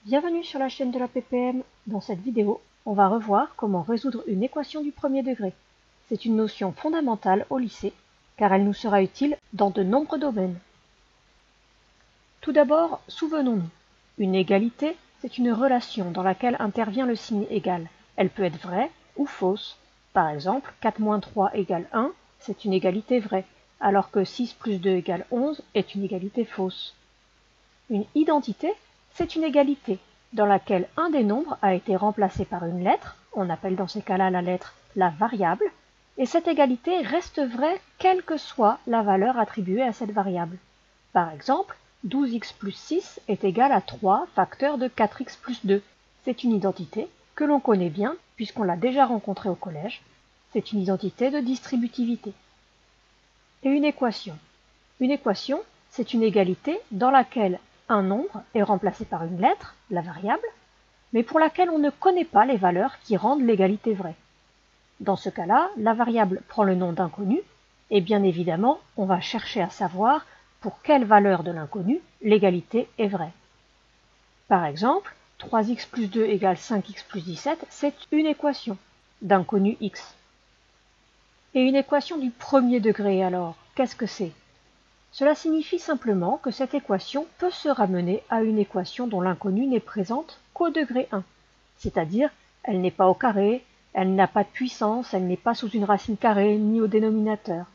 Bienvenue sur la chaîne de la PPM. Dans cette vidéo, on va revoir comment résoudre une équation du premier degré. C'est une notion fondamentale au lycée, car elle nous sera utile dans de nombreux domaines. Tout d'abord, souvenons-nous, une égalité, c'est une relation dans laquelle intervient le signe égal. Elle peut être vraie ou fausse. Par exemple, 4 moins 3 égale 1, c'est une égalité vraie, alors que 6 plus 2 égale 11 est une égalité fausse. Une identité, c'est une égalité dans laquelle un des nombres a été remplacé par une lettre, on appelle dans ces cas-là la lettre la variable, et cette égalité reste vraie quelle que soit la valeur attribuée à cette variable. Par exemple, 12x plus 6 est égal à 3 facteur de 4x plus 2. C'est une identité que l'on connaît bien puisqu'on l'a déjà rencontrée au collège. C'est une identité de distributivité. Et une équation. Une équation, c'est une égalité dans laquelle un nombre est remplacé par une lettre, la variable, mais pour laquelle on ne connaît pas les valeurs qui rendent l'égalité vraie. Dans ce cas-là, la variable prend le nom d'inconnu, et bien évidemment, on va chercher à savoir pour quelle valeur de l'inconnu l'égalité est vraie. Par exemple, 3x plus 2 égale 5x plus 17, c'est une équation d'inconnu x. Et une équation du premier degré alors, qu'est-ce que c'est ? Cela signifie simplement que cette équation peut se ramener à une équation dont l'inconnue n'est présente qu'au degré 1, c'est-à-dire elle n'est pas au carré, elle n'a pas de puissance, elle n'est pas sous une racine carrée ni au dénominateur.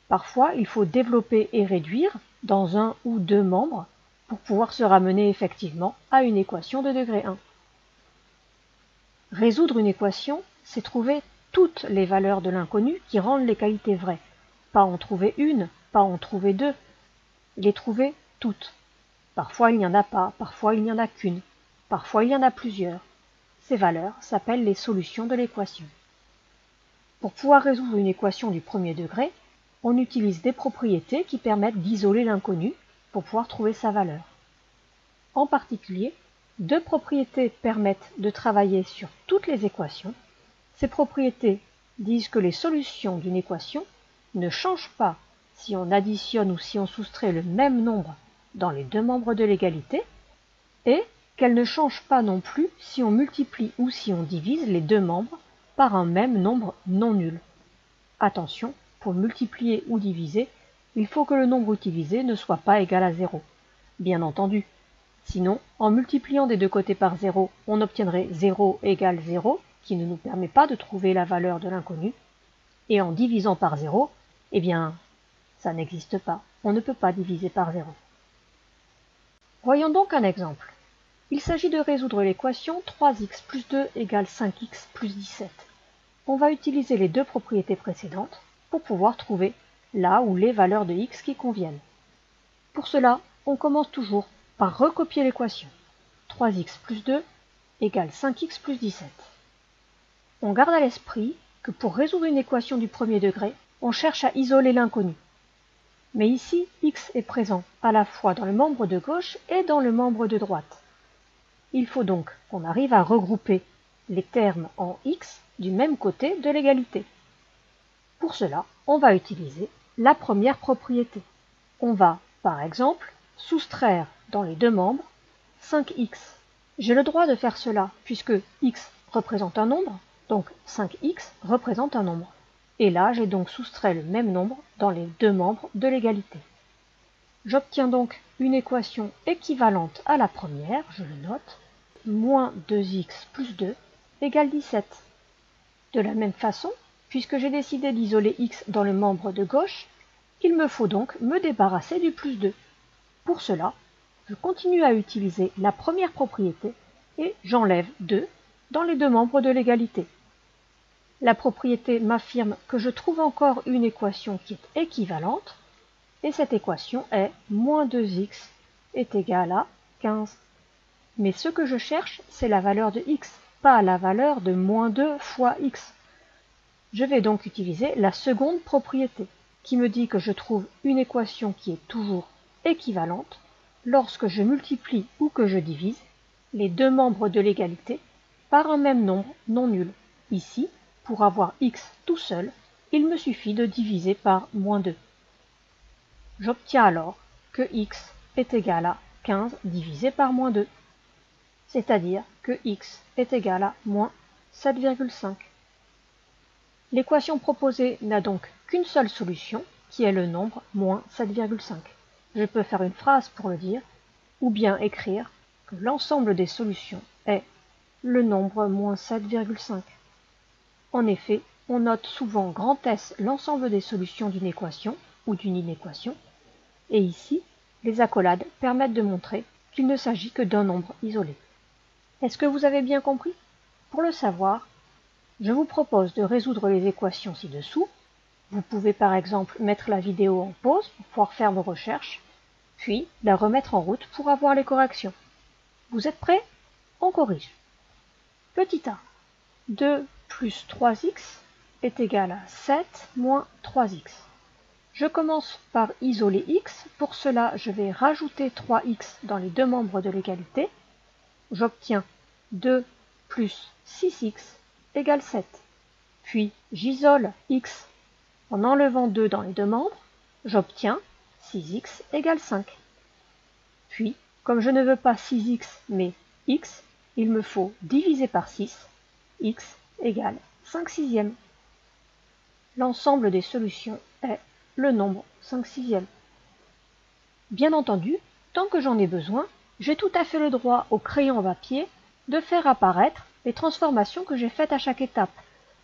Parfois, il faut développer et réduire dans un ou deux membres pour pouvoir se ramener effectivement à une équation de degré 1. Résoudre une équation, c'est trouver toutes les valeurs de l'inconnu qui rendent l'égalité vraie. Pas en trouver une, pas en trouver deux, les trouver toutes. Parfois il n'y en a pas, parfois il n'y en a qu'une, parfois il y en a plusieurs. Ces valeurs s'appellent les solutions de l'équation. Pour pouvoir résoudre une équation du premier degré, on utilise des propriétés qui permettent d'isoler l'inconnu pour pouvoir trouver sa valeur. En particulier, deux propriétés permettent de travailler sur toutes les équations. Ces propriétés disent que les solutions d'une équation ne changent pas si on additionne ou si on soustrait le même nombre dans les deux membres de l'égalité, et qu'elles ne changent pas non plus si on multiplie ou si on divise les deux membres par un même nombre non nul. Attention, pour multiplier ou diviser, il faut que le nombre utilisé ne soit pas égal à 0. Bien entendu. Sinon, en multipliant des deux côtés par 0, on obtiendrait 0 égale 0, qui ne nous permet pas de trouver la valeur de l'inconnu, et en divisant par 0, eh bien, ça n'existe pas. On ne peut pas diviser par 0. Voyons donc un exemple. Il s'agit de résoudre l'équation 3x plus 2 égale 5x plus 17. On va utiliser les deux propriétés précédentes pour pouvoir trouver la ou les valeurs de x qui conviennent. Pour cela, on commence toujours par recopier l'équation. 3x plus 2 égale 5x plus 17. On garde à l'esprit que pour résoudre une équation du premier degré, on cherche à isoler l'inconnu. Mais ici, x est présent à la fois dans le membre de gauche et dans le membre de droite. Il faut donc qu'on arrive à regrouper les termes en x du même côté de l'égalité. Pour cela, on va utiliser la première propriété. On va, par exemple, soustraire dans les deux membres 5x. J'ai le droit de faire cela puisque x représente un nombre, donc 5x représente un nombre. Et là, j'ai donc soustrait le même nombre dans les deux membres de l'égalité. J'obtiens donc une équation équivalente à la première, je le note, moins 2x plus 2 égale 17. De la même façon, puisque j'ai décidé d'isoler x dans le membre de gauche, il me faut donc me débarrasser du plus 2. Pour cela, je continue à utiliser la première propriété et j'enlève 2 dans les deux membres de l'égalité. La propriété m'affirme que je trouve encore une équation qui est équivalente, et cette équation est moins 2x est égal à 15. Mais ce que je cherche, c'est la valeur de x, pas la valeur de moins 2 fois x. Je vais donc utiliser la seconde propriété, qui me dit que je trouve une équation qui est toujours équivalente lorsque je multiplie ou que je divise les deux membres de l'égalité par un même nombre non nul. Ici, pour avoir x tout seul, il me suffit de diviser par moins 2. J'obtiens alors que x est égal à 15 divisé par moins 2. c'est-à-dire que x est égal à moins 7,5. L'équation proposée n'a donc qu'une seule solution, qui est le nombre moins 7,5. Je peux faire une phrase pour le dire, ou bien écrire que l'ensemble des solutions est le nombre moins 7,5. En effet, on note souvent grand S l'ensemble des solutions d'une équation ou d'une inéquation, et ici, les accolades permettent de montrer qu'il ne s'agit que d'un nombre isolé. Est-ce que vous avez bien compris? Pour le savoir, je vous propose de résoudre les équations ci-dessous. Vous pouvez par exemple mettre la vidéo en pause pour pouvoir faire vos recherches, puis la remettre en route pour avoir les corrections. Vous êtes prêts? On corrige. Petit a, 2 plus 3x est égal à 7 moins 3x. Je commence par isoler x. Pour cela, je vais rajouter 3x dans les deux membres de l'égalité. J'obtiens 2 plus 6x égale 7. Puis j'isole x en enlevant 2 dans les deux membres. J'obtiens 6x égale 5. Puis, comme je ne veux pas 6x mais x, il me faut diviser par 6. X égale 5 sixièmes. L'ensemble des solutions est le nombre 5 sixièmes. Bien entendu, tant que j'en ai besoin, j'ai tout à fait le droit au crayon papier de faire apparaître les transformations que j'ai faites à chaque étape.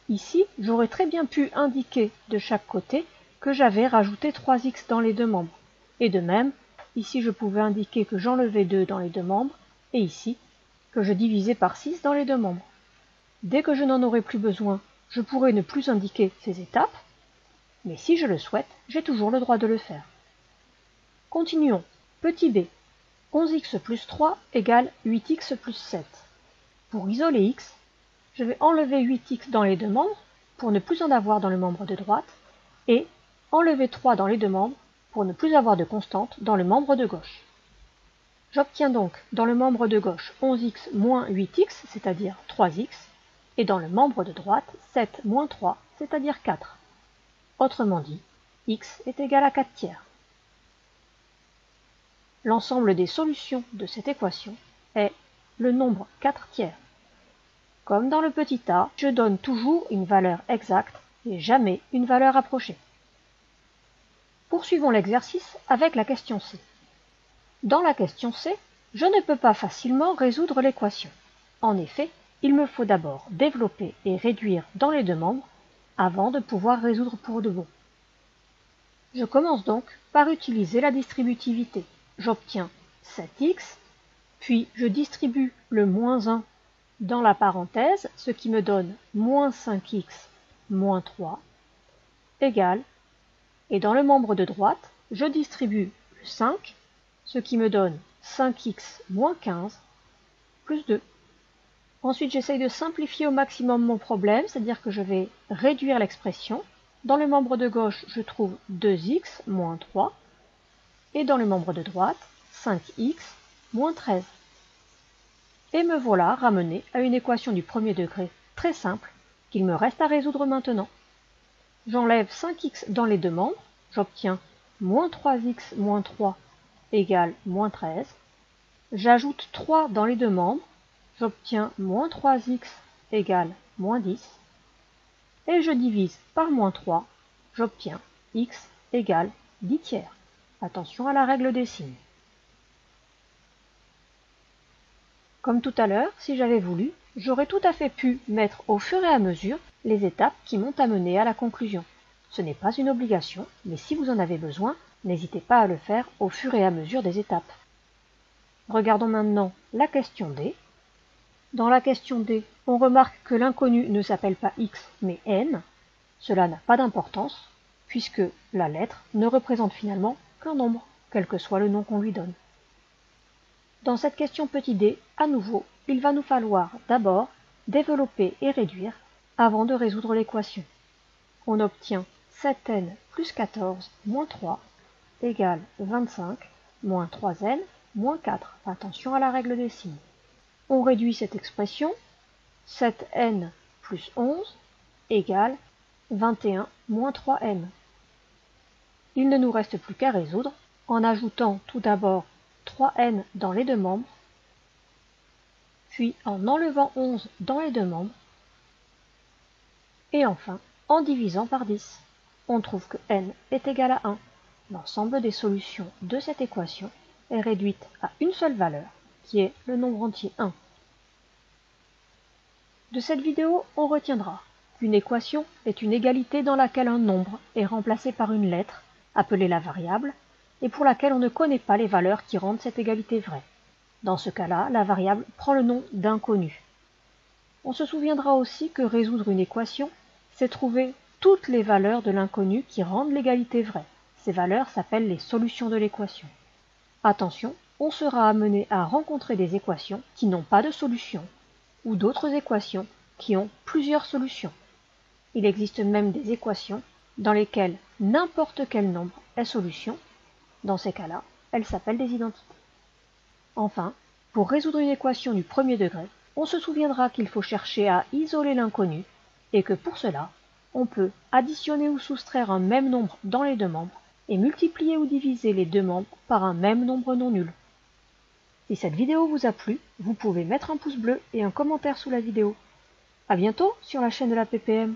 Ici, j'aurais très bien pu indiquer de chaque côté que j'avais rajouté 3x dans les deux membres. Et de même, ici je pouvais indiquer que j'enlevais 2 dans les deux membres, et ici, que je divisais par 6 dans les deux membres. Dès que je n'en aurai plus besoin, je pourrai ne plus indiquer ces étapes, mais si je le souhaite, j'ai toujours le droit de le faire. Continuons. Petit b. 11x plus 3 égale 8x plus 7. Pour isoler x, je vais enlever 8x dans les deux membres pour ne plus en avoir dans le membre de droite et enlever 3 dans les deux membres pour ne plus avoir de constante dans le membre de gauche. J'obtiens donc dans le membre de gauche 11x moins 8x, c'est-à-dire 3x, et dans le membre de droite 7 moins 3, c'est-à-dire 4. Autrement dit, x est égal à 4 tiers. L'ensemble des solutions de cette équation est le nombre 4 tiers. Comme dans le petit a, je donne toujours une valeur exacte et jamais une valeur approchée. Poursuivons l'exercice avec la question C. Dans la question C, je ne peux pas facilement résoudre l'équation. En effet, il me faut d'abord développer et réduire dans les deux membres avant de pouvoir résoudre pour de bon. Je commence donc par utiliser la distributivité. J'obtiens 7x, puis je distribue le moins 1 dans la parenthèse, ce qui me donne moins 5x moins 3 égale, et dans le membre de droite, je distribue le 5, ce qui me donne 5x moins 15 plus 2. Ensuite, j'essaye de simplifier au maximum mon problème, c'est-à-dire que je vais réduire l'expression. Dans le membre de gauche, je trouve 2x moins 3, et dans le membre de droite, 5x moins 13. Et me voilà ramené à une équation du premier degré très simple qu'il me reste à résoudre maintenant. J'enlève 5x dans les deux membres, j'obtiens moins 3x moins 3 égale moins 13. J'ajoute 3 dans les deux membres, j'obtiens moins 3x égale moins 10. Et je divise par moins 3, j'obtiens x égale 10 tiers. Attention à la règle des signes. Comme tout à l'heure, si j'avais voulu, j'aurais tout à fait pu mettre au fur et à mesure les étapes qui m'ont amené à la conclusion. Ce n'est pas une obligation, mais si vous en avez besoin, n'hésitez pas à le faire au fur et à mesure des étapes. Regardons maintenant la question D. Dans la question D, on remarque que l'inconnu ne s'appelle pas x mais n. Cela n'a pas d'importance, puisque la lettre ne représente finalement qu'un nombre, quel que soit le nom qu'on lui donne. Dans cette question petit d, à nouveau, il va nous falloir d'abord développer et réduire avant de résoudre l'équation. On obtient 7n plus 14 moins 3 égale 25 moins 3n moins 4. Attention à la règle des signes. On réduit cette expression. 7n plus 11 égale 21 moins 3n. Il ne nous reste plus qu'à résoudre en ajoutant tout d'abord 3n dans les deux membres, puis en enlevant 11 dans les deux membres, et enfin en divisant par 10. On trouve que n est égal à 1. L'ensemble des solutions de cette équation est réduite à une seule valeur, qui est le nombre entier 1. De cette vidéo, on retiendra qu'une équation est une égalité dans laquelle un nombre est remplacé par une lettre, appelée la variable, et pour laquelle on ne connaît pas les valeurs qui rendent cette égalité vraie. Dans ce cas-là, la variable prend le nom d'inconnu. On se souviendra aussi que résoudre une équation, c'est trouver toutes les valeurs de l'inconnu qui rendent l'égalité vraie. Ces valeurs s'appellent les solutions de l'équation. Attention, on sera amené à rencontrer des équations qui n'ont pas de solution, ou d'autres équations qui ont plusieurs solutions. Il existe même des équations dans lesquelles n'importe quel nombre est solution. Dans ces cas-là, elles s'appellent des identités. Enfin, pour résoudre une équation du premier degré, on se souviendra qu'il faut chercher à isoler l'inconnu et que pour cela, on peut additionner ou soustraire un même nombre dans les deux membres et multiplier ou diviser les deux membres par un même nombre non nul. Si cette vidéo vous a plu, vous pouvez mettre un pouce bleu et un commentaire sous la vidéo. À bientôt sur la chaîne de la PPM.